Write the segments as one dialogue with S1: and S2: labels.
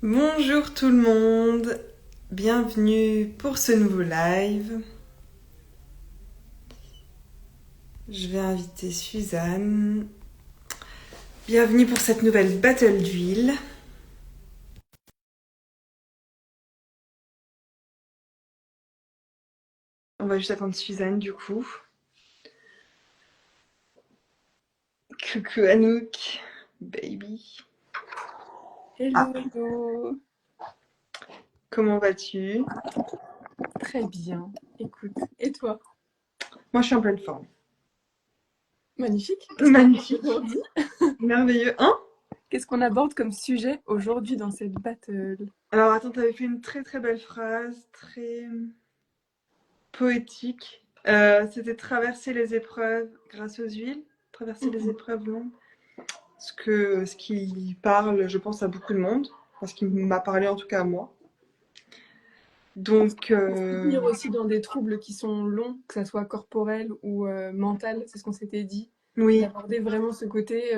S1: Bonjour tout le monde, bienvenue pour ce nouveau live. Je vais inviter Suzanne. Bienvenue pour cette nouvelle battle d'huile. On va juste attendre Suzanne du coup. Coucou Anouk, baby.
S2: Hello, hello.
S1: Comment vas-tu?
S2: Très bien. Écoute, et toi?
S1: Moi je suis en pleine forme.
S2: Magnifique. Qu'est-ce qu'on aborde
S1: Magnifique,
S2: aujourd'hui?
S1: merveilleux. Hein?
S2: Qu'est-ce qu'on aborde comme sujet aujourd'hui dans cette battle?
S1: Alors attends, t'avais fait une très très belle phrase, très poétique. C'était traverser les épreuves grâce aux huiles. Traverser les épreuves longues. Ce qui parle, je pense, à beaucoup de monde, parce qu'il m'a parlé en tout cas à moi. Donc,
S2: Pour se soutenir aussi dans des troubles qui sont longs, que ça soit corporel ou mental, c'est ce qu'on s'était dit,
S1: oui,
S2: d'aborder vraiment ce côté,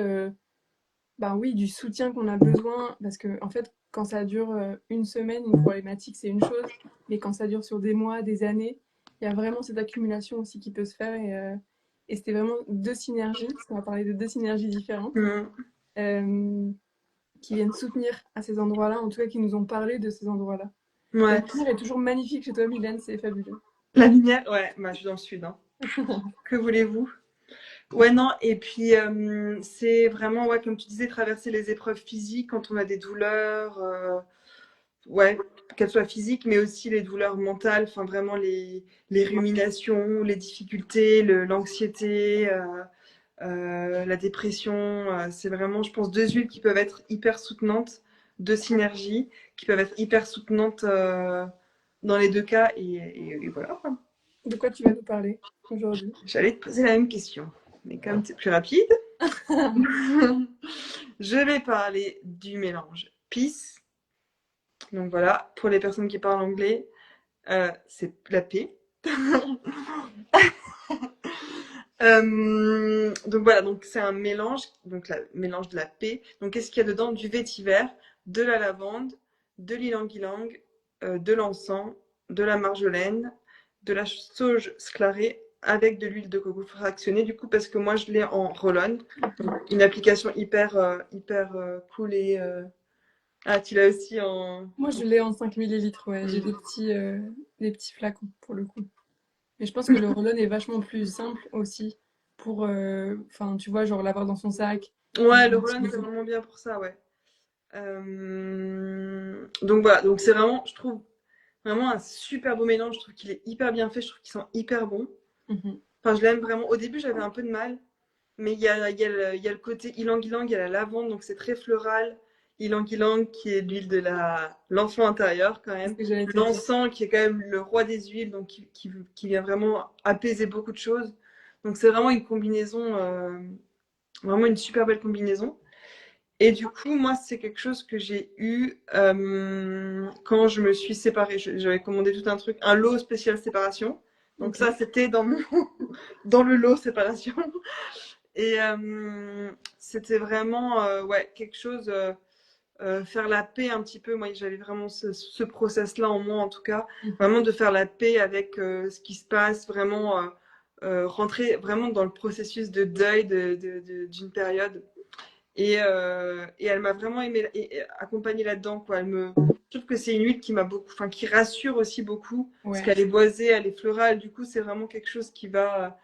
S2: ben oui, du soutien qu'on a besoin, parce que en fait, quand ça dure une semaine, une problématique, c'est une chose, mais quand ça dure sur des mois, des années, il y a vraiment cette accumulation aussi qui peut se faire, et c'était vraiment deux synergies, parce qu'on va parler de deux synergies différentes,
S1: mm,
S2: euh, qui viennent soutenir à ces endroits-là, en tout cas qui nous ont parlé de ces endroits-là. La
S1: ouais.
S2: lumière est toujours magnifique chez toi, Mylène, c'est fabuleux.
S1: La lumière, ouais, bah, je suis dans le sud, hein. Que voulez-vous? Ouais, non, et puis c'est vraiment, ouais, comme tu disais, traverser les épreuves physiques quand on a des douleurs, ouais, qu'elles soient physiques, mais aussi les douleurs mentales, enfin vraiment les ruminations, les difficultés, l'anxiété. La dépression, c'est vraiment, je pense, deux huiles qui peuvent être hyper soutenantes, deux synergies qui peuvent être hyper soutenantes dans les deux cas. Et voilà.
S2: De quoi tu vas nous parler aujourd'hui?
S1: J'allais te poser la même question, mais comme c'est plus rapide, je vais parler du mélange Peace. Donc voilà, pour les personnes qui parlent anglais, c'est la paix. Donc voilà, donc c'est un mélange, donc la mélange de la paix. Donc qu'est-ce qu'il y a dedans? Du vétiver, de la lavande, de l'ylang-ylang, de l'encens, de la marjolaine, de la sauge sclarée avec de l'huile de coco fractionnée du coup parce que moi je l'ai en roll-on. Une application hyper cool et ah tu l'as aussi en
S2: Moi, je l'ai en 5 millilitres, ouais. J'ai
S1: Hmm.
S2: des petits flacons pour le coup. Mais je pense que le roll est vachement plus simple aussi pour, enfin, tu vois, genre l'avoir dans son sac.
S1: Ouais, le roll-on c'est
S2: L'utiliser.
S1: vraiment bien pour ça, ouais. Donc voilà, donc c'est vraiment, je trouve vraiment un super beau mélange. Je trouve qu'il est hyper bien fait. Je trouve qu'il sent hyper bon.
S2: Mhm.
S1: Enfin, je l'aime vraiment. Au début, j'avais un peu de mal. Mais il y a le côté ylang-ylang, il y a la lavande, donc c'est très floral. Ylang-ylang, qui est l'huile de l'enfant intérieur, quand
S2: C'est ce
S1: même.
S2: que j'allais te dire.
S1: L'encens, qui est quand même le roi des huiles, donc qui vient vraiment apaiser beaucoup de choses. Donc c'est vraiment une combinaison, vraiment une super belle combinaison. Et du coup, moi, c'est quelque chose que j'ai eu quand je me suis séparée. J'avais commandé tout un truc, un lot spécial séparation. Donc
S2: Ok.
S1: ça, c'était dans mon dans le lot séparation. Et c'était vraiment ouais quelque chose faire la paix un petit peu. Moi, j'avais vraiment ce process-là en moi, en tout cas,
S2: Mhm.
S1: vraiment de faire la paix avec ce qui se passe, vraiment rentrer vraiment dans le processus de deuil d'une période. Et elle m'a vraiment aimé et accompagnée là-dedans, quoi. Je trouve que c'est une huile qui m'a beaucoup, enfin, qui rassure aussi beaucoup, parce
S2: Ouais.
S1: qu'elle est boisée, elle est florale. Du coup, c'est vraiment quelque chose qui va,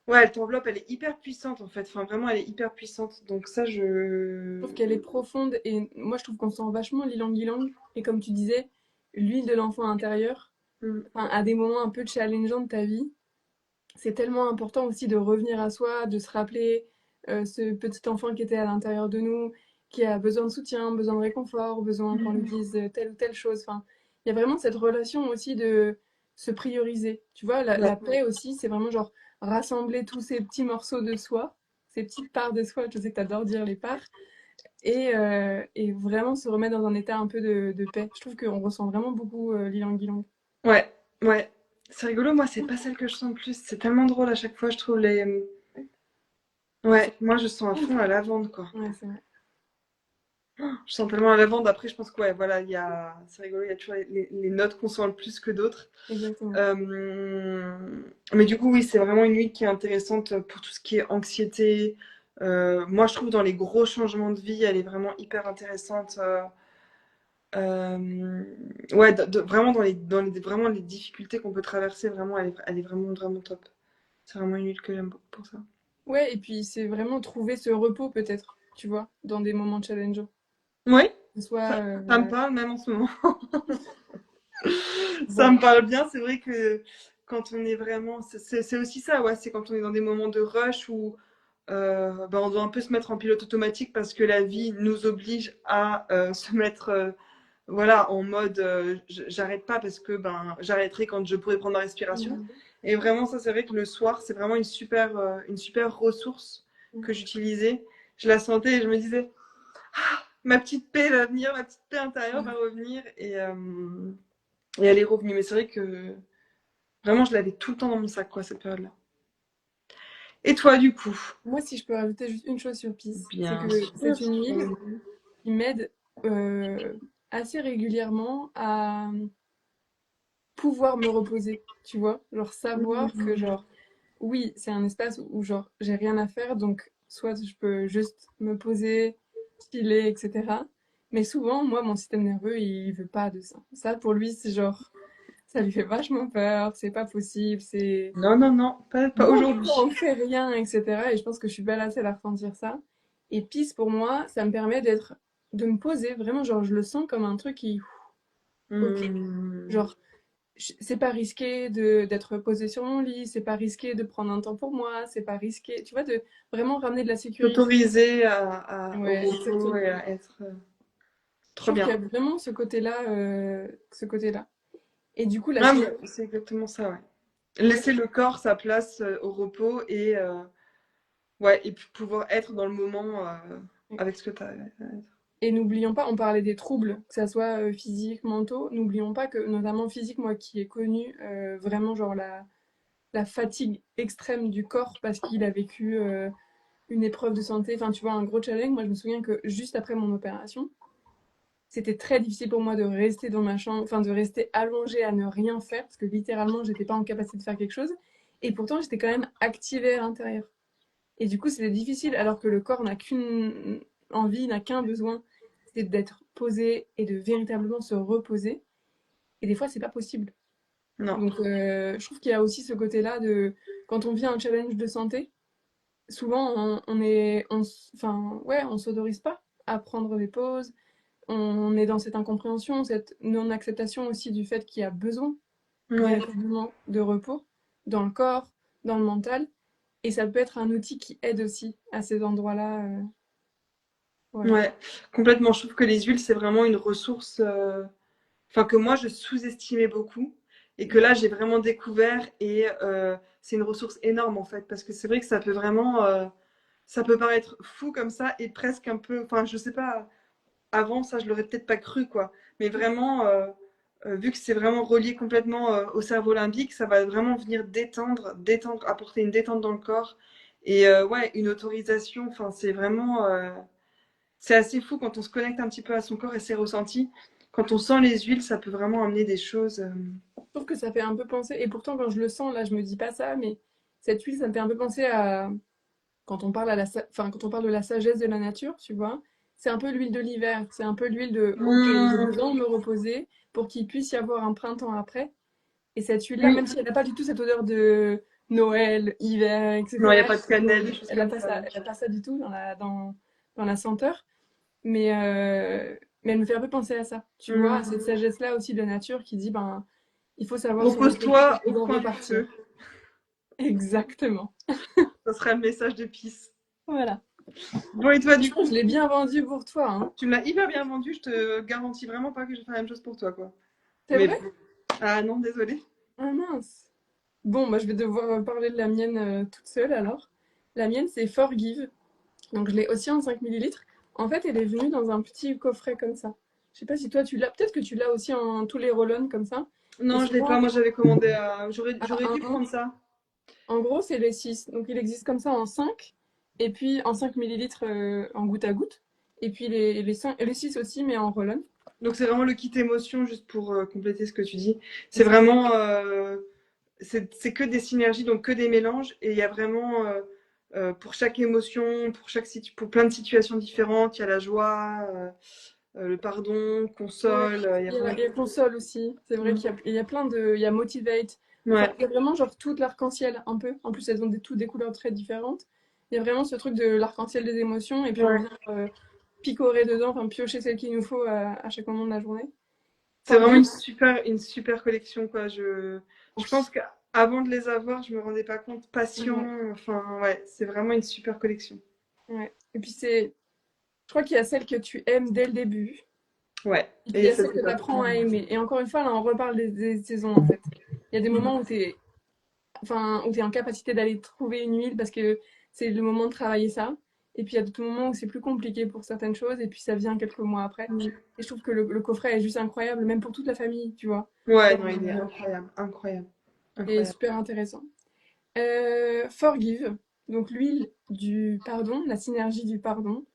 S1: ouais, elle t'enveloppe, elle est hyper puissante en fait. Enfin, vraiment, elle est hyper puissante. Donc ça,
S2: Je trouve qu'elle est profonde et moi, je trouve qu'on sent vachement l'ilang-ilang. Et comme tu disais, l'huile de l'enfant intérieur,
S1: Mm.
S2: enfin, à des moments un peu challengeants de ta vie, c'est tellement important aussi de revenir à soi, de se rappeler ce petit enfant qui était à l'intérieur de nous, qui a besoin de soutien, besoin de réconfort, besoin qu'on lui dise telle ou telle chose. Enfin, il y a vraiment cette relation aussi de se prioriser. Tu vois, la
S1: Ouais.
S2: paix aussi, c'est vraiment genre rassembler tous ces petits morceaux de soi, ces petites parts de soi, je sais que tu adores dire les parts, et vraiment se remettre dans un état un peu de paix. Je trouve qu'on ressent vraiment beaucoup l'ilang-ilang.
S1: Ouais, ouais. C'est rigolo, moi, c'est pas celle que je sens le plus. C'est tellement drôle à chaque fois, je trouve les.
S2: Tu sens
S1: Ouais, moi, je sens à fond la lavande, quoi.
S2: ouais, c'est vrai.
S1: Je sens tellement la lavande. Après, je pense que ouais, voilà, c'est rigolo, il y a toujours les notes qu'on sent le plus que d'autres.
S2: Exactement.
S1: Euh, mais du coup, oui, c'est vraiment une huile qui est intéressante pour tout ce qui est anxiété. Moi, je trouve dans les gros changements de vie, elle est vraiment hyper intéressante. Euh, ouais, vraiment vraiment les difficultés qu'on peut traverser, vraiment, elle est vraiment, vraiment top. C'est vraiment une huile que j'aime beaucoup pour ça.
S2: Ouais, et puis c'est vraiment trouver ce repos peut-être, tu vois, dans des moments challengeants.
S1: Oui,
S2: Que ce soit,
S1: ça me parle même en ce moment. Ça
S2: bon,
S1: me parle bien. C'est vrai que quand on est vraiment, c'est aussi ça, ouais, c'est quand on est dans des moments de rush où bah, on doit un peu se mettre en pilote automatique parce que la vie nous oblige à se mettre voilà, en mode j'arrête pas parce que ben, j'arrêterai quand je pourrai prendre ma respiration.
S2: mhm,
S1: Et vraiment, ça, c'est vrai que le soir, c'est vraiment une super ressource
S2: mhm.
S1: que j'utilisais. Je la sentais et je me disais, ma petite paix va venir, ma petite paix intérieure va revenir. Et elle est revenue. Mais c'est vrai que vraiment, je l'avais tout le temps dans mon sac, quoi, cette période-là. Et toi, du coup?
S2: Moi, si je peux rajouter juste une chose sur Peace, c'est
S1: Bien
S2: que
S1: sûr.
S2: c'est une huile qui m'aide euh, assez régulièrement à pouvoir me reposer, tu vois, genre savoir que genre oui, c'est un espace où genre j'ai rien à faire, donc soit je peux juste me poser, chiller, etc. Mais souvent, moi, mon système nerveux, il veut pas de ça. Ça, pour lui, c'est genre, ça lui fait vachement peur, c'est pas possible, c'est
S1: Non, non, non, pas
S2: non, pourquoi
S1: aujourd'hui.
S2: on fait rien, etc. Et je pense que je suis pas la seule à ressentir ça. Et Peace, pour moi, ça me permet de me poser, vraiment, genre, je le sens comme un truc qui, ok,
S1: Hmm.
S2: genre, c'est pas risqué d'être posé sur mon lit, c'est pas risqué de prendre un temps pour moi, c'est pas risqué, tu vois, de vraiment ramener de la sécurité.
S1: S'autoriser au
S2: Ouais,
S1: repos et
S2: exactement.
S1: à être
S2: Je
S1: trop
S2: trouve qu'il y
S1: bien.
S2: a vraiment ce côté-là, ce côté-là. Et du coup, la
S1: Ah,
S2: semaine,
S1: mais c'est exactement ça, ouais.
S2: ouais,
S1: Laisser le corps sa place au repos et, ouais, et puis pouvoir être dans le moment avec ce que tu as.
S2: et n'oublions pas, on parlait des troubles, que ça soit physiques, mentaux, n'oublions pas que, notamment physique, moi qui ai connu vraiment genre la fatigue extrême du corps parce qu'il a vécu une épreuve de santé, enfin tu vois, un gros challenge. Moi je me souviens que juste après mon opération, c'était très difficile pour moi de rester dans ma chambre, enfin de rester allongée à ne rien faire parce que littéralement j'étais pas en capacité de faire quelque chose. Et pourtant j'étais quand même activée à l'intérieur. Et du coup c'était difficile alors que le corps n'a qu'une envie, n'a qu'un besoin, c'est d'être posé et de véritablement se reposer. Et des fois c'est pas possible.
S1: Non,
S2: Donc je trouve qu'il y a aussi ce côté-là de quand on vit un challenge de santé, souvent on est, enfin ouais, on s'autorise pas à prendre des pauses. On est dans cette incompréhension, cette non-acceptation aussi du fait qu'il y a besoin
S1: ouais,
S2: véritablement de repos dans le corps, dans le mental. Et ça peut être un outil qui aide aussi à ces endroits-là. Voilà.
S1: ouais, complètement. Je trouve que les huiles, c'est vraiment une ressource, enfin, que moi, je sous-estimais beaucoup et que là, j'ai vraiment découvert et c'est une ressource énorme, en fait, parce que c'est vrai que ça peut vraiment, ça peut paraître fou comme ça et presque un peu, enfin, je sais pas, avant, ça, je l'aurais peut-être pas cru, quoi. Mais vraiment, vu que c'est vraiment relié complètement au cerveau limbique, ça va vraiment venir détendre, apporter une détente dans le corps. Et ouais, une autorisation, enfin, c'est vraiment, c'est assez fou quand on se connecte un petit peu à son corps et ses ressentis. Quand on sent les huiles, ça peut vraiment amener des choses.
S2: Je trouve que ça fait un peu penser, et pourtant quand je le sens, là je me dis pas ça, mais cette huile, ça me fait un peu penser à quand on parle enfin, quand on parle de la sagesse de la nature, tu vois, c'est un peu l'huile de l'hiver, c'est un peu l'huile de ok, j'ai
S1: Mmh,
S2: besoin de me reposer pour qu'il puisse y avoir un printemps après. Et cette huile-là,
S1: oui,
S2: même si elle n'a pas du tout cette odeur de Noël, hiver,
S1: non, il n'y a
S2: etc.,
S1: pas de cannelle, des choses comme ça.
S2: elle a pas ça du tout dans la senteur, mais, euh, mais elle me fait un peu penser à ça, tu vois, à
S1: Mmh.
S2: cette sagesse-là aussi de la nature qui dit, ben, il faut savoir se reposer pour
S1: Repose-toi au
S2: pouvoir
S1: coin du
S2: repartir.
S1: feu.
S2: Exactement.
S1: Ça sera le message de Peace.
S2: Voilà.
S1: Bon, et toi, du
S2: Franchement,
S1: coup,
S2: je l'ai bien vendu pour toi, hein.
S1: tu me l'as hyper bien vendu. Je te garantis vraiment pas que je vais faire la même chose pour toi, quoi.
S2: C'est
S1: Mais
S2: vrai?
S1: bon. Ah non, désolée.
S2: Ah mince. Bon, bah, je vais devoir parler de la mienne toute seule alors. La mienne, c'est Forgive. Donc je l'ai aussi en 5 millilitres. En fait, elle est venue dans un petit coffret comme ça. Je sais pas si toi tu l'as. Peut-être que tu l'as aussi en tous les roll comme ça. Et
S1: Non, je l'ai pas.
S2: souvent,
S1: Moi, j'avais commandé à. J'aurais
S2: à
S1: dû
S2: 1.
S1: prendre ça.
S2: En gros, c'est les 6. Donc il existe comme ça en 5. Et puis en 5 millilitres en goutte à goutte. Et puis les 6 aussi, mais en roll-on.
S1: Donc c'est vraiment le kit émotion, juste pour compléter ce que tu dis.
S2: C'est
S1: C'est
S2: ça.
S1: vraiment, c'est que des synergies, donc que des mélanges, et il y a vraiment pour chaque émotion, pour plein de situations différentes, il y a la joie, le pardon,
S2: Ouais.
S1: console, il y a
S2: Il
S1: vraiment.
S2: y a console aussi. C'est vrai
S1: Mm.
S2: qu'il y a plein de. Il y a motivate. Enfin,
S1: Ouais,
S2: il y a vraiment genre tout l'arc-en-ciel un peu. En plus, elles ont toutes des couleurs très différentes. Il y a vraiment ce truc de l'arc-en-ciel des émotions. Et puis on
S1: ouais.
S2: vient picorer dedans, enfin piocher celle qu'il nous faut à chaque moment de la journée.
S1: C'est vraiment
S2: Forgive.
S1: une super collection, quoi. Je pense
S2: Oui.
S1: qu'avant de les avoir, je me rendais pas compte.
S2: Ouais.
S1: Passion, enfin, ouais, c'est vraiment une super collection.
S2: Ouais. Et puis c'est. Je crois qu'il y a celle que tu aimes dès le début.
S1: Ouais,
S2: Et puis il y
S1: et
S2: a
S1: ça,
S2: celle
S1: c'est
S2: que tu
S1: pas
S2: apprends
S1: trop.
S2: à aimer. Et encore une fois, là, on reparle des saisons en fait. Il y a des moments où tu es en capacité d'aller trouver une huile parce que c'est le moment de travailler ça. Et puis il y a d'autres moments où c'est plus compliqué pour certaines choses et puis ça vient quelques mois après.
S1: Mm.
S2: Et je trouve que le coffret est juste incroyable, même pour toute la famille, tu vois.
S1: Ouais,
S2: Genre,
S1: non, il est incroyable,
S2: il est
S1: incroyable.
S2: super intéressant. Forgive, donc l'huile du pardon, la synergie du pardon.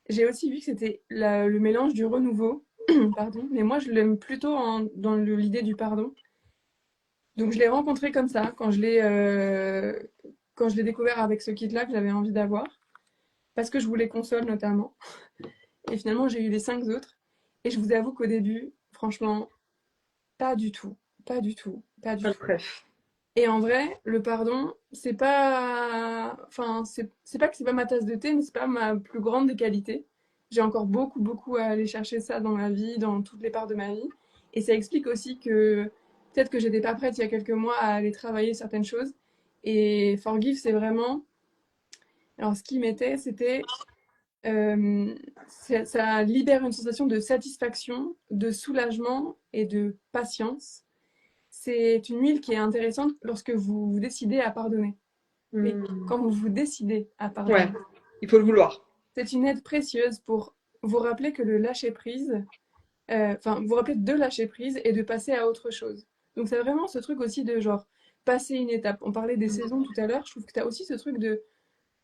S2: J'ai aussi vu que c'était le mélange du renouveau, pardon, mais moi je l'aime plutôt dans l'idée du pardon. Donc je l'ai rencontré comme ça, quand je l'ai découvert avec ce kit-là que j'avais envie d'avoir, parce que je voulais console notamment. Et finalement, j'ai eu les 5 autres. Et je vous avoue qu'au début, franchement, pas du tout. Pas du tout. Pas du
S1: Pas le
S2: tout.
S1: préf.
S2: Et en vrai, le pardon, c'est pas. Enfin, c'est pas que c'est pas ma tasse de thé, mais c'est pas ma plus grande des qualités. J'ai encore beaucoup, beaucoup à aller chercher ça dans ma vie, dans toutes les parts de ma vie. Et ça explique aussi que peut-être que j'étais pas prête il y a quelques mois à aller travailler certaines choses. Et Forgive, c'est vraiment. Alors, ce qui m'était, c'était ça libère une sensation de satisfaction, de soulagement et de patience. C'est une huile qui est intéressante lorsque vous vous décidez à pardonner. Oui,
S1: Mm.
S2: quand vous vous décidez à
S1: Ouais,
S2: pardonner.
S1: il faut le vouloir.
S2: C'est une aide précieuse pour vous rappeler que le lâcher prise, enfin, vous rappeler de lâcher prise et de passer à autre chose. Donc, c'est vraiment ce truc aussi de genre passer une étape. On parlait des saisons tout à l'heure, je trouve que tu as aussi ce truc de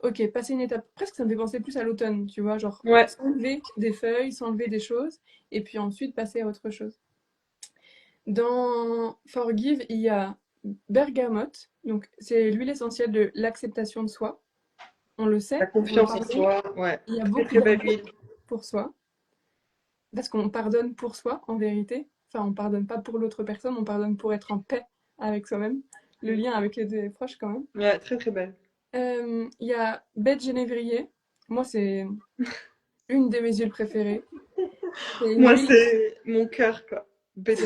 S2: ok, passer une étape, presque ça me fait penser plus à l'automne, tu vois, genre
S1: Ouais,
S2: s'enlever des feuilles, s'enlever des choses, et puis ensuite passer à autre chose. Dans Forgive, il y a bergamote, donc c'est l'huile essentielle de l'acceptation de soi. On le
S1: la
S2: sait, dans le
S1: confiance en
S2: pardon,
S1: soi, ouais.
S2: il y a
S1: Très
S2: beaucoup
S1: très belle
S2: d'amour
S1: huile.
S2: pour soi, parce qu'on pardonne pour soi, en vérité. Enfin, on pardonne pas pour l'autre personne, on pardonne pour être en paix avec soi-même. Le lien avec les deux est proche quand même.
S1: Ouais, très très belle.
S2: Il y a baie de genévrier. Moi, c'est une de mes huiles préférées. C'est une
S1: Moi,
S2: huile.
S1: c'est mon cœur, quoi. Belle.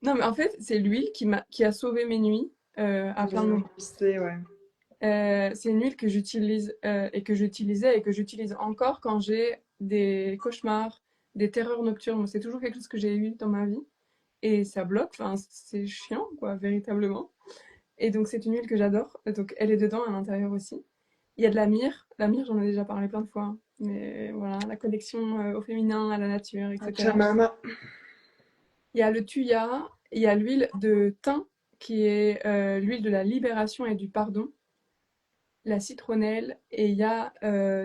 S2: Non, mais en fait, c'est l'huile qui a sauvé mes nuits à plein de moments.
S1: C'est, ouais.
S2: C'est une huile que j'utilise et que j'utilisais et que j'utilise encore quand j'ai des cauchemars, des terreurs nocturnes. Moi, c'est toujours quelque chose que j'ai eu dans ma vie et ça bloque. Enfin, c'est chiant, quoi, véritablement. Et donc, c'est une huile que j'adore. Donc, elle est dedans à l'intérieur aussi. Il y a de la myrrhe. La myrrhe, j'en ai déjà parlé plein de fois, hein. Mais voilà, la connexion au féminin, à la nature, etc.
S1: Pachamama.
S2: Il y a le thuya, il y a l'huile de thym, qui est l'huile de la libération et du pardon, la citronnelle, et il y a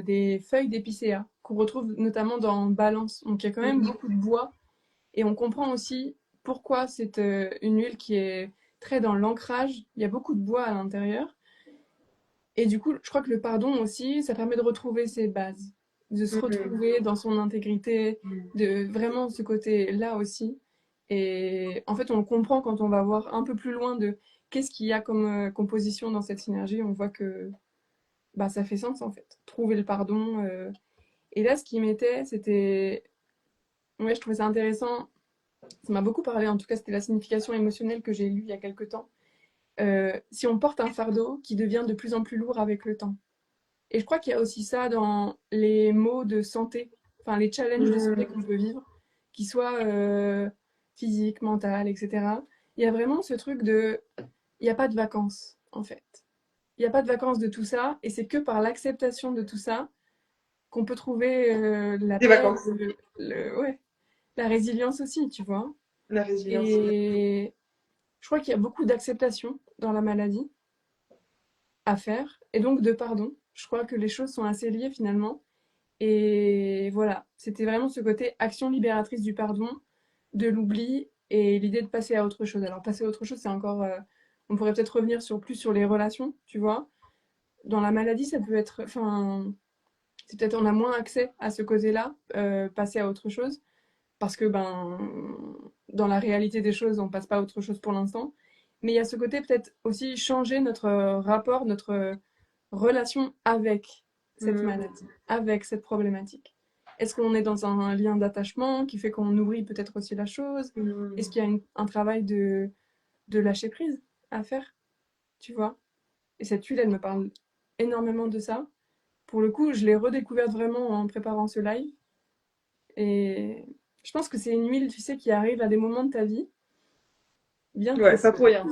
S2: des feuilles d'épicéa, qu'on retrouve notamment dans Balance. Donc il y a quand même
S1: Mhm.
S2: beaucoup de bois, et on comprend aussi pourquoi c'est une huile qui est très dans l'ancrage. Il y a beaucoup de bois à l'intérieur. Et du coup, je crois que le pardon aussi, ça permet de retrouver ses bases, de se
S1: Mhm.
S2: retrouver dans son intégrité, de vraiment ce côté-là aussi. Et en fait, on le comprend quand on va voir un peu plus loin de qu'est-ce qu'il y a comme composition dans cette synergie. On voit que bah, ça fait sens en fait. Trouver le pardon. Et là, ce qui m'était, c'était. Ouais, je trouvais ça intéressant. Ça m'a beaucoup parlé, en tout cas, c'était la signification émotionnelle que j'ai lue il y a quelque temps. Si on porte un fardeau qui devient de plus en plus lourd avec le temps. Et je crois qu'il y a aussi ça dans les maux de santé, enfin les challenges de santé
S1: Mhm.
S2: qu'on peut vivre, qu'ils soient physiques, mentales, etc. Il y a vraiment ce truc de, il n'y a pas de vacances, en fait. Il n'y a pas de vacances de tout ça, et c'est que par l'acceptation de tout ça qu'on peut trouver la
S1: Des
S2: paix,
S1: vacances.
S2: ouais, la résilience aussi, tu vois.
S1: La résilience.
S2: Et je crois qu'il y a beaucoup d'acceptation dans la maladie à faire, et donc de pardon. Je crois que les choses sont assez liées finalement. Et voilà, c'était vraiment ce côté action libératrice du pardon, de l'oubli et l'idée de passer à autre chose. Alors passer à autre chose, c'est encore... on pourrait peut-être revenir plus sur les relations, tu vois. Dans la maladie, ça peut être... Enfin, c'est peut-être on a moins accès à ce côté-là, passer à autre chose, parce que ben, dans la réalité des choses, on passe pas à autre chose pour l'instant. Mais il y a ce côté peut-être aussi changer notre rapport, notre relation avec cette
S1: Mm.
S2: maladie, avec cette problématique. Est-ce qu'on est dans un lien d'attachement qui fait qu'on nourrit peut-être aussi la chose? Est-ce
S1: Mm.
S2: qu'il y a un travail de lâcher prise à faire, tu vois? Et cette huile, elle me parle énormément de ça. Pour le coup, je l'ai redécouverte vraiment en préparant ce live. Et je pense que c'est une huile, tu sais, qui arrive à des moments de ta vie bien
S1: Ouais, pas
S2: précis.
S1: pour rien.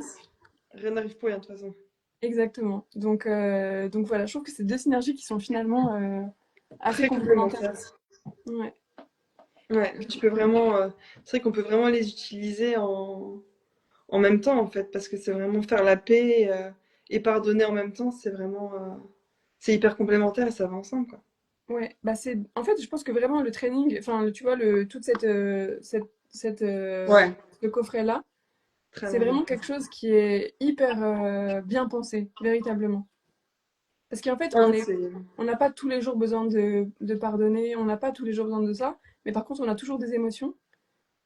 S1: Rien n'arrive pour rien, de toute façon.
S2: Exactement. Donc voilà, je trouve que c'est deux synergies qui sont finalement assez
S1: Très
S2: complémentaires.
S1: complémentaire.
S2: Ouais,
S1: Ouais, puis tu peux vraiment. C'est vrai qu'on peut vraiment les utiliser en même temps, en fait, parce que c'est vraiment faire la paix et pardonner en même temps, c'est vraiment. C'est hyper complémentaire et ça va ensemble, quoi.
S2: ouais. Bah c'est, en fait, je pense que vraiment le training, enfin, tu vois, toute
S1: Ouais,
S2: ce coffret-là,
S1: très
S2: c'est
S1: bien.
S2: vraiment quelque chose qui est hyper bien pensé, véritablement. Parce qu'en fait,
S1: Hein, c'est.
S2: on n'a pas tous les jours besoin de pardonner, on n'a pas tous les jours besoin de ça, mais par contre, on a toujours des émotions.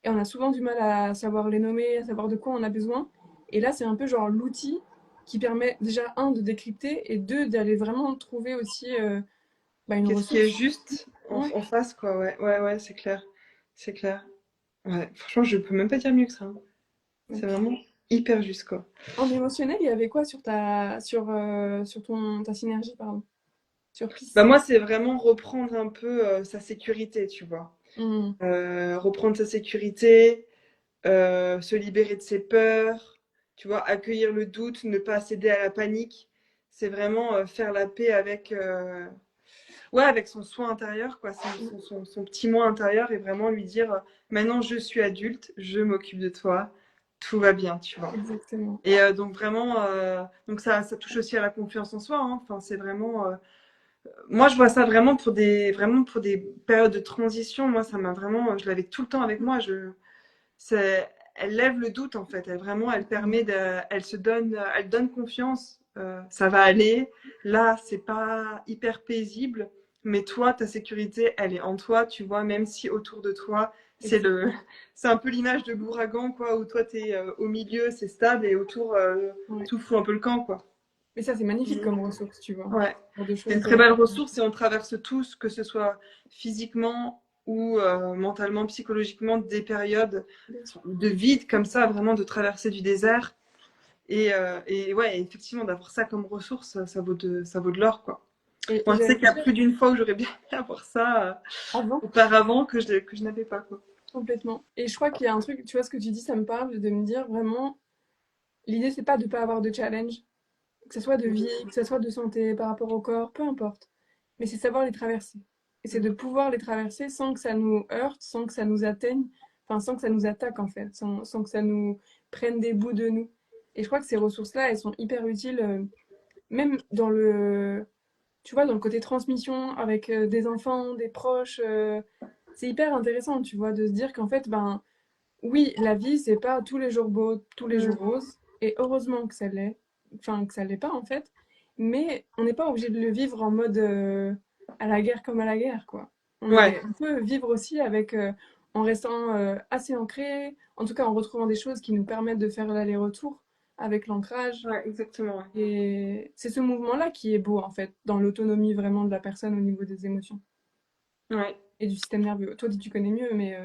S2: Et on a souvent du mal à savoir les nommer, à savoir de quoi on a besoin. Et là, c'est un peu genre l'outil qui permet déjà, un, de décrypter, et deux, d'aller vraiment trouver aussi bah, une
S1: Qu'est-ce qui est
S2: ressource.
S1: juste
S2: Ouais,
S1: en face, quoi, ouais. Ouais, ouais, c'est clair. C'est clair. Ouais, franchement, je peux même pas dire mieux que ça, hein. C'est
S2: ok.
S1: vraiment hyper juste, quoi.
S2: En émotionnel, il y avait quoi sur ta synergie, pardon, sur
S1: Bah,
S2: Peace?
S1: moi, c'est vraiment reprendre un peu sa sécurité, tu vois.
S2: Hmm,
S1: Reprendre sa sécurité, se libérer de ses peurs, tu vois, accueillir le doute, ne pas céder à la panique. C'est vraiment faire la paix avec, ouais, avec son soi intérieur, quoi, son petit moi intérieur et vraiment lui dire maintenant je suis adulte, je m'occupe de toi, tout va bien, tu vois.
S2: exactement.
S1: Et donc vraiment, donc ça touche aussi à la confiance en soi, hein. Enfin, c'est vraiment, moi je vois ça vraiment pour des périodes de transition. Moi, ça m'a vraiment, je l'avais tout le temps avec moi. Elle lève le doute en fait. Elle vraiment, elle permet de, elle donne confiance. Ça va aller. Là, c'est pas hyper paisible, mais toi, ta sécurité, elle est en toi. Tu vois, même si autour de toi,
S2: Exactement.
S1: c'est un peu l'image de l'ouragan quoi, où toi t'es au milieu, c'est stable et autour
S2: Ouais.
S1: tout fout un peu le camp quoi.
S2: Mais ça, c'est magnifique comme ressource, tu vois.
S1: Ouais,
S2: Pour des
S1: c'est une
S2: choses.
S1: très belle ressource et on traverse tous, que ce soit physiquement ou mentalement, psychologiquement, des périodes
S2: Bien sûr.
S1: de vide comme ça, vraiment de traverser du désert. Et ouais, effectivement, d'avoir ça comme ressource, ça vaut de l'or, quoi.
S2: Et
S1: Moi, je sais
S2: j'allais
S1: qu'il y a
S2: te dire,
S1: plus d'une fois où j'aurais bien aimé avoir ça
S2: avant,
S1: auparavant que je n'avais pas, quoi.
S2: complètement. Et je crois qu'il y a un truc, tu vois, ce que tu dis, ça me parle de me dire vraiment, l'idée, c'est pas de pas avoir de challenge, que ce soit de vie, que ce soit de santé, par rapport au corps, peu importe. Mais c'est savoir les traverser. Et c'est de pouvoir les traverser sans que ça nous heurte, sans que ça nous atteigne, enfin, sans que ça nous attaque, en fait, sans que ça nous prenne des bouts de nous. Et je crois que ces ressources-là, elles sont hyper utiles, même tu vois, dans le côté transmission avec des enfants, des proches. C'est hyper intéressant, tu vois, de se dire qu'en fait, ben, oui, la vie, c'est pas tous les jours beau, tous les jours
S1: Mm.
S2: rose, et heureusement que ça l'est, enfin que ça l'est pas en fait, mais on n'est pas obligé de le vivre en mode à la guerre comme à la guerre, quoi.
S1: Ouais,
S2: On peut vivre aussi avec, en restant assez ancré, en tout cas en retrouvant des choses qui nous permettent de faire l'aller-retour avec l'ancrage.
S1: ouais, exactement. Ouais.
S2: Et c'est ce mouvement-là qui est beau en fait, dans l'autonomie vraiment de la personne au niveau des émotions
S1: Ouais.
S2: et du système nerveux. Toi, tu connais mieux, mais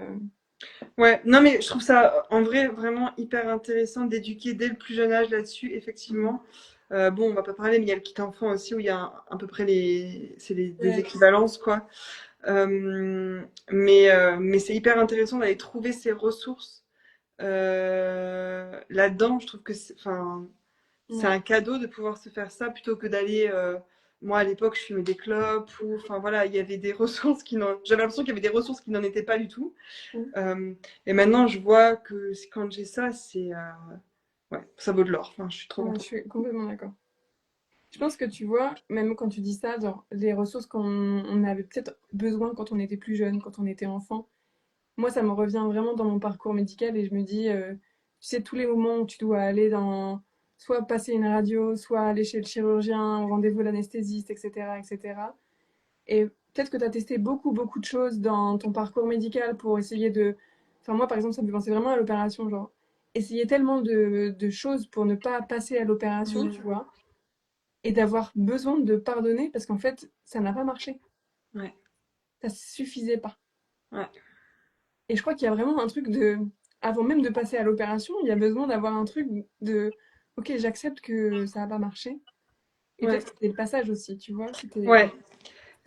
S1: Ouais, non mais je trouve ça en vrai vraiment hyper intéressant d'éduquer dès le plus jeune âge là-dessus,
S2: mm,
S1: effectivement. Bon, on va pas parler, mais il y a le kit enfant aussi où il y a à peu près des
S2: ouais,
S1: équivalences, quoi. Mais c'est hyper intéressant d'aller trouver ses ressources là-dedans. Je trouve que c'est
S2: ouais.
S1: un cadeau de pouvoir se faire ça plutôt que d'aller. Moi, à l'époque, je fumais des clopes ou, enfin voilà, il y avait des ressources j'avais l'impression qu'il y avait des ressources qui n'en étaient pas du tout.
S2: Mm.
S1: Euh, et maintenant, je vois que quand j'ai ça, ouais, ça vaut de l'or. Enfin, je suis trop
S2: Ouais, je
S1: contente.
S2: suis complètement d'accord. Je pense que tu vois, même quand tu dis ça, genre les ressources qu'on avait peut-être besoin quand on était plus jeune, quand on était enfant, moi ça me revient vraiment dans mon parcours médical et je me dis, tu sais, tous les moments où tu dois aller dans, soit passer une radio, soit aller chez le chirurgien, au rendez-vous de l'anesthésiste, etc., etc. Et peut-être que tu as testé beaucoup, beaucoup de choses dans ton parcours médical pour essayer de... Enfin, moi, par exemple, ça me fait penser vraiment à l'opération, genre, essayer tellement de choses pour ne pas passer à l'opération, tu
S1: Mm.
S2: vois, et d'avoir besoin de pardonner parce qu'en fait, ça n'a pas marché.
S1: Ouais,
S2: Ça suffisait pas.
S1: ouais,
S2: Et je crois qu'il y a vraiment un truc de... Avant même de passer à l'opération, il y a besoin d'avoir un truc de... Ok, j'accepte que ça n'a pas marché. Et
S1: ouais,
S2: peut-être que c'était le passage aussi, tu vois. C'était...
S1: ouais.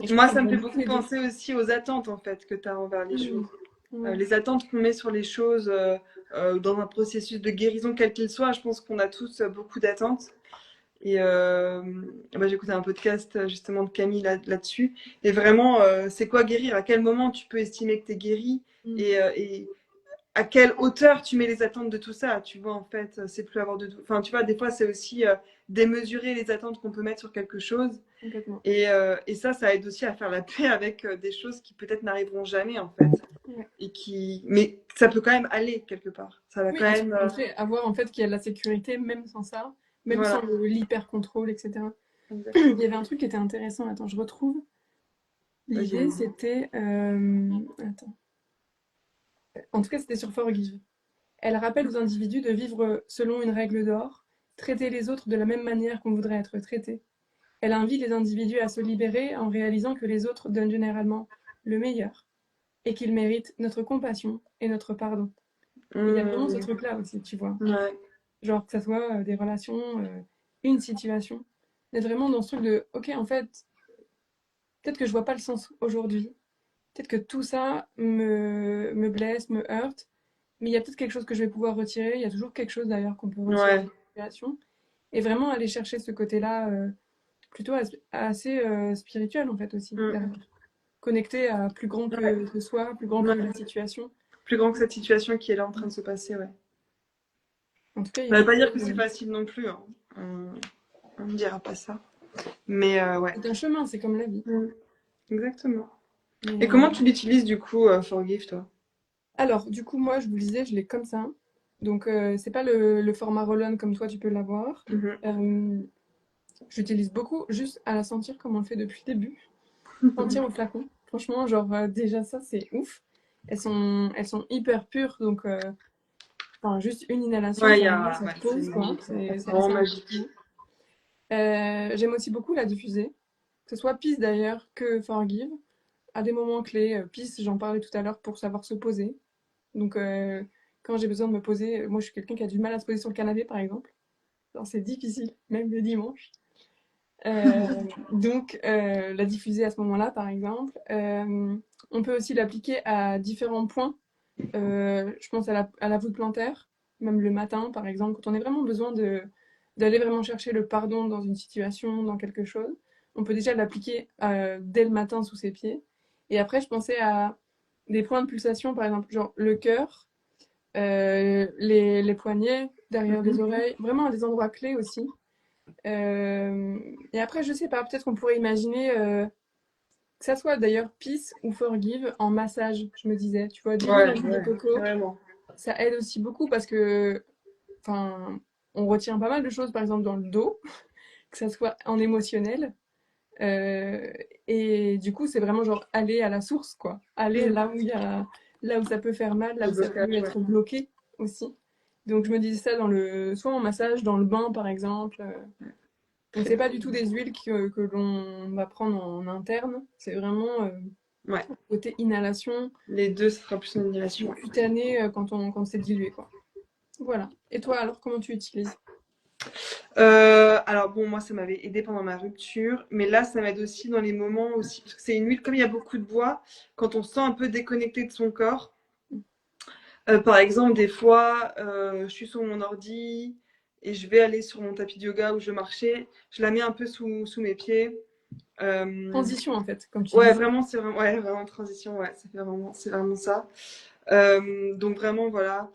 S2: Et je crois
S1: Moi,
S2: que ça
S1: ça me
S2: devrait
S1: fait
S2: beaucoup
S1: beaucoup
S2: aider.
S1: penser aussi aux attentes, en fait, que tu as envers les choses.
S2: Mhm. Ouais.
S1: Les attentes qu'on met sur les choses dans un processus de guérison, quel qu'il soit, je pense qu'on a tous beaucoup d'attentes. Et bah, j'ai écouté un podcast justement de Camille là-dessus. Et vraiment, c'est quoi guérir? À quel moment tu peux estimer que tu es guéri?
S2: Mhm.
S1: Et à quelle hauteur tu mets les attentes de tout ça? Tu vois, en fait, c'est plus avoir de doute. Enfin, tu vois, des fois, c'est aussi démesurer les attentes qu'on peut mettre sur quelque chose.
S2: Complètement.
S1: Et ça aide aussi à faire la paix avec des choses qui peut-être n'arriveront jamais, en fait.
S2: Ouais.
S1: Mais ça peut quand même aller quelque part. Ça va
S2: Oui,
S1: quand
S2: et se
S1: même.
S2: montrer, avoir en fait qu'il y a de la sécurité, même sans ça, même sans
S1: Voilà.
S2: l'hyper-contrôle, etc. Il y
S1: Exactement.
S2: avait un truc qui était intéressant, attends, je retrouve.
S1: Ouais,
S2: L'idée,
S1: dis-moi.
S2: c'était... Attends. En tout cas, c'était sur Forgive. Elle rappelle aux individus de vivre selon une règle d'or, traiter les autres de la même manière qu'on voudrait être traité. Elle invite les individus à se libérer en réalisant que les autres donnent généralement le meilleur et qu'ils méritent notre compassion et notre pardon. Et il y a vraiment ce
S1: Mmh.
S2: truc-là aussi, tu vois.
S1: Ouais.
S2: Genre que ça soit des relations, une situation. D'être vraiment dans ce truc de, ok, en fait, peut-être que je vois pas le sens aujourd'hui. Peut-être que tout ça me blesse, me heurte. Mais il y a peut-être quelque chose que je vais pouvoir retirer. Il y a toujours quelque chose d'ailleurs qu'on peut retirer de
S1: Ouais.
S2: la situation. Et vraiment aller chercher ce côté-là plutôt assez spirituel en fait aussi,
S1: Mmh.
S2: derrière. Connecté à plus grand
S1: Ouais.
S2: que soi, plus grand que
S1: Ouais.
S2: la situation.
S1: Plus grand que cette situation qui est là en train de se passer, ouais.
S2: En tout cas, il y
S1: Ça
S2: a
S1: veut
S2: un
S1: pas dire
S2: peu...
S1: que c'est facile non plus, hein. On, on ne dira pas ça. Mais ouais.
S2: C'est un chemin, c'est comme la vie.
S1: Mmh. Exactement.
S2: Mais,
S1: Et comment tu l'utilises du coup, Forgive, toi?
S2: alors, du coup, moi, je vous le disais, je l'ai comme ça. Donc, c'est pas le format roll-on comme toi, tu peux l'avoir.
S1: Mhm.
S2: Euh, J'utilise beaucoup juste à la sentir comme on le fait depuis le début. Sentir au flacon. Franchement, genre, déjà ça, c'est ouf. Elles sont hyper pures, donc enfin, juste une inhalation,
S1: Ouais,
S2: ça
S1: ouais,
S2: te
S1: c'est
S2: pose, quoi.
S1: magique.
S2: C'est
S1: C'est vraiment
S2: assez
S1: magique.
S2: impressionnant. J'aime aussi beaucoup la diffuser. Que ce soit Peace d'ailleurs que Forgive. À des moments clés, Peace, j'en parlais tout à l'heure, pour savoir se poser. Donc, quand j'ai besoin de me poser, moi je suis quelqu'un qui a du mal à se poser sur le canapé par exemple. Alors, c'est difficile, même le dimanche. Euh, donc, la diffuser à ce moment-là, par exemple. On peut aussi l'appliquer à différents points. Je pense à la voûte plantaire, même le matin, par exemple, quand on a vraiment besoin d'aller vraiment chercher le pardon dans une situation, dans quelque chose. On peut déjà l'appliquer dès le matin sous ses pieds. Et après, je pensais à des points de pulsation, par exemple, genre le cœur, les poignets, derrière les
S1: Mhm.
S2: oreilles, vraiment à des endroits clés aussi. Et après, je sais pas, peut-être qu'on pourrait imaginer que ça soit d'ailleurs peace ou forgive en massage, je me disais. Tu vois, diluer dans
S1: Ouais,
S2: l'huile de
S1: ouais,
S2: coco,
S1: carrément.
S2: ça aide aussi beaucoup parce que, enfin, on retient pas mal de choses, par exemple dans le dos, que ça soit en émotionnel. Euh, et du coup, c'est vraiment genre aller à la source, quoi. Aller
S1: Mm.
S2: là où ça peut faire mal, là
S1: Le
S2: où ça peut
S1: blocage, ouais.
S2: être bloqué aussi. Donc je me disais ça soit en massage, dans le bain par exemple. Donc
S1: Très
S2: c'est
S1: bien.
S2: pas du tout des huiles que l'on va prendre en interne, c'est vraiment
S1: Ouais.
S2: côté inhalation
S1: Les deux, ça sera plus une
S2: ou
S1: annulation. Ouais.
S2: cutané quand c'est dilué, quoi. Voilà. Et toi alors, comment tu utilises?
S1: Alors bon, moi, ça m'avait aidé pendant ma rupture, mais là, ça m'aide aussi dans les moments aussi, parce que c'est une huile, comme il y a beaucoup de bois, quand on se sent un peu déconnecté de son corps. Par exemple, des fois, je suis sur mon ordi et je vais aller sur mon tapis de yoga où je marchais, je la mets un peu sous mes pieds. Euh,
S2: Transition en fait, comme tu
S1: ouais,
S2: disais.
S1: vraiment, c'est vraiment, ouais, vraiment transition, ouais, c'est vraiment ça. Donc vraiment, voilà,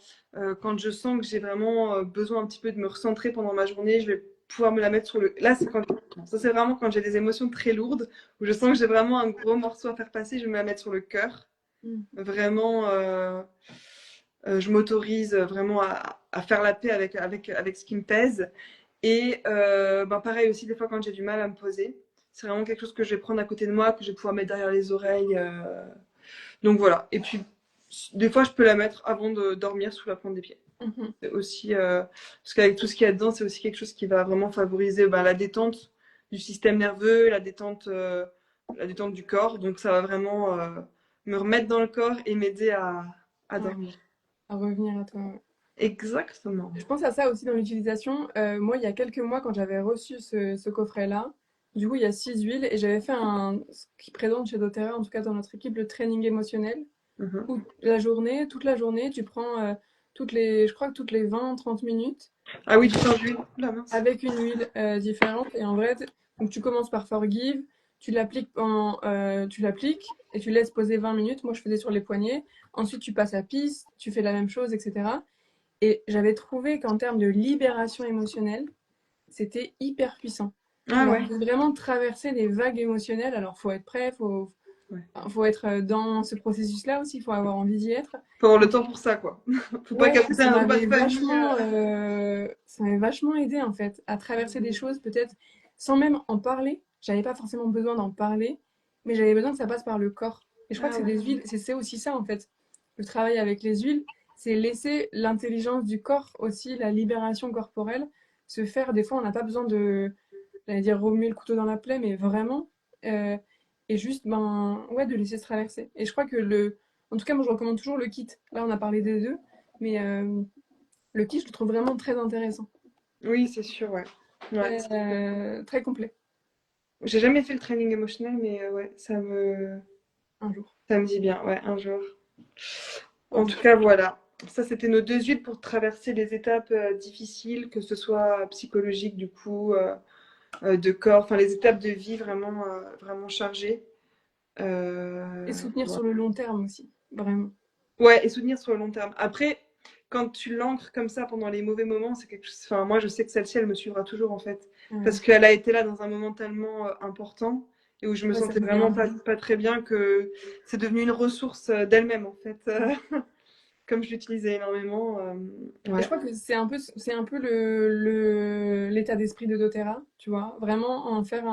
S1: quand je sens que j'ai vraiment besoin un petit peu de me recentrer pendant ma journée, je vais pouvoir me la mettre sur le. Là, c'est quand. Ça, c'est vraiment quand j'ai des émotions très lourdes, où je sens que j'ai vraiment un gros morceau à faire passer, je vais me la mettre sur le cœur.
S2: Mm.
S1: Vraiment, je m'autorise vraiment à faire la paix avec ce qui me pèse. Et ben pareil aussi, des fois, quand j'ai du mal à me poser, c'est vraiment quelque chose que je vais prendre à côté de moi, que je vais pouvoir mettre derrière les oreilles. Donc voilà. Et puis, des fois, je peux la mettre avant de dormir sous la pointe des pieds.
S2: Mhm.
S1: C'est aussi, parce qu'avec tout ce qu'il y a dedans, c'est aussi quelque chose qui va vraiment favoriser ben, la détente du système nerveux, la détente du corps. Donc ça va vraiment me remettre dans le corps et m'aider à
S2: Ouais,
S1: dormir.
S2: à revenir à toi. Ouais.
S1: Exactement.
S2: Je pense à ça aussi dans l'utilisation. Moi, il y a quelques mois, quand j'avais reçu ce coffret-là, du coup, il y a 6 huiles et j'avais fait ce qui présente chez doTERRA, en tout cas dans notre équipe, le training émotionnel.
S1: Mhm.
S2: Où toute la journée, tu prends je crois que toutes les 20-30 minutes,
S1: Ah oui, du temps d'huile. La mince.
S2: avec une huile différente. Et en vrai, donc tu commences par Forgive, tu l'appliques et tu laisses poser 20 minutes. Moi, je faisais sur les poignets. Ensuite, tu passes à Peace, tu fais la même chose, etc. Et j'avais trouvé qu'en termes de libération émotionnelle, c'était hyper puissant.
S1: Ah
S2: Genre,
S1: ouais.
S2: de vraiment traverser des vagues émotionnelles. Alors, faut être prêt,
S1: Ouais.
S2: faut être dans ce processus-là aussi, il faut avoir envie d'y être.
S1: Faut avoir le temps pour ça, quoi. Faut pas
S2: Ouais,
S1: capter un repas de famille.
S2: ça m'avait vachement aidé en fait à traverser des choses peut-être sans même en parler. J'avais pas forcément besoin d'en parler, mais j'avais besoin que ça passe par le corps. Et je crois que
S1: Ah
S2: c'est
S1: ouais.
S2: des huiles, c'est aussi ça en fait. Le travail avec les huiles, c'est laisser l'intelligence du corps aussi, la libération corporelle se faire. Des fois, on n'a pas besoin j'allais dire remuer le couteau dans la plaie, mais vraiment, euh, et juste ben ouais de laisser se traverser. Et je crois que en tout cas, moi je recommande toujours le kit. Là, on a parlé des deux. Mais le kit, je le trouve vraiment très intéressant.
S1: Oui, c'est sûr, ouais. Ouais.
S2: Très complet,
S1: J'ai jamais fait le training émotionnel, mais ouais,
S2: un jour.
S1: ça me dit bien, ouais, un jour. En
S2: Ok.
S1: tout cas, voilà. Ça, c'était nos deux huiles pour traverser les étapes difficiles, que ce soit psychologique, du coup, de corps, enfin les étapes de vie vraiment, vraiment chargées.
S2: Et soutenir
S1: Ouais.
S2: sur le long terme aussi, vraiment.
S1: Ouais, et soutenir sur le long terme. Après, quand tu l'ancres comme ça pendant les mauvais moments, c'est quelque chose. Enfin, moi, je sais que celle-ci, elle me suivra toujours en fait,
S2: Ouais,
S1: parce qu'elle a été là dans un moment tellement important et où je me
S2: ouais ça
S1: sentais
S2: devient
S1: vraiment
S2: un...
S1: pas très bien que c'est devenu une ressource d'elle-même en fait. Comme je l'utilisais énormément.
S2: Et je
S1: Ouais.
S2: crois que c'est un peu l'état d'esprit de doTERRA, tu vois. Vraiment en faire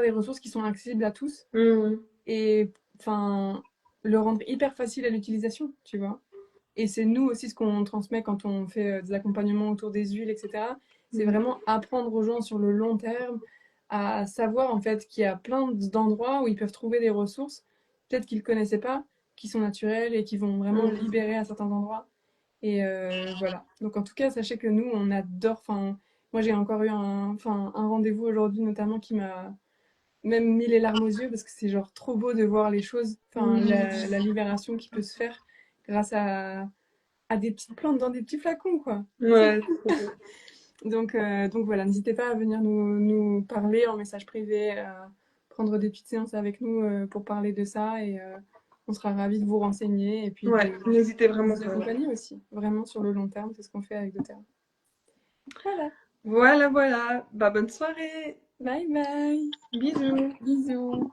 S2: des ressources qui sont accessibles à tous
S1: Mhm.
S2: et enfin, le rendre hyper facile à l'utilisation, tu vois. Et c'est nous aussi ce qu'on transmet quand on fait des accompagnements autour des huiles, etc. C'est
S1: Mhm.
S2: vraiment apprendre aux gens sur le long terme à savoir en fait qu'il y a plein d'endroits où ils peuvent trouver des ressources, peut-être qu'ils ne connaissaient pas, qui sont naturelles et qui vont vraiment
S1: Mhm.
S2: libérer à certains endroits. Et voilà. Donc en tout cas, sachez que nous, on adore. Enfin, moi, j'ai encore eu un rendez-vous aujourd'hui notamment qui m'a même mis les larmes aux yeux parce que c'est genre trop beau de voir les choses, enfin
S1: Mhm.
S2: la libération qui peut se faire grâce à des petites plantes dans des petits flacons, quoi. C'est
S1: Ouais,
S2: fou.
S1: c'est trop beau.
S2: Donc voilà, n'hésitez pas à venir nous parler en message privé, à prendre des petites séances avec nous pour parler de ça et on sera ravis de vous renseigner et puis
S1: Ouais, n'hésitez
S2: de
S1: vraiment
S2: vous
S1: pas. Ouais.
S2: accompagner aussi, vraiment sur le long terme, c'est ce qu'on fait avec doTERRA. Voilà,
S1: Voilà, voilà. Bah, bonne soirée.
S2: bye bye,
S1: Bisous.
S2: bisous.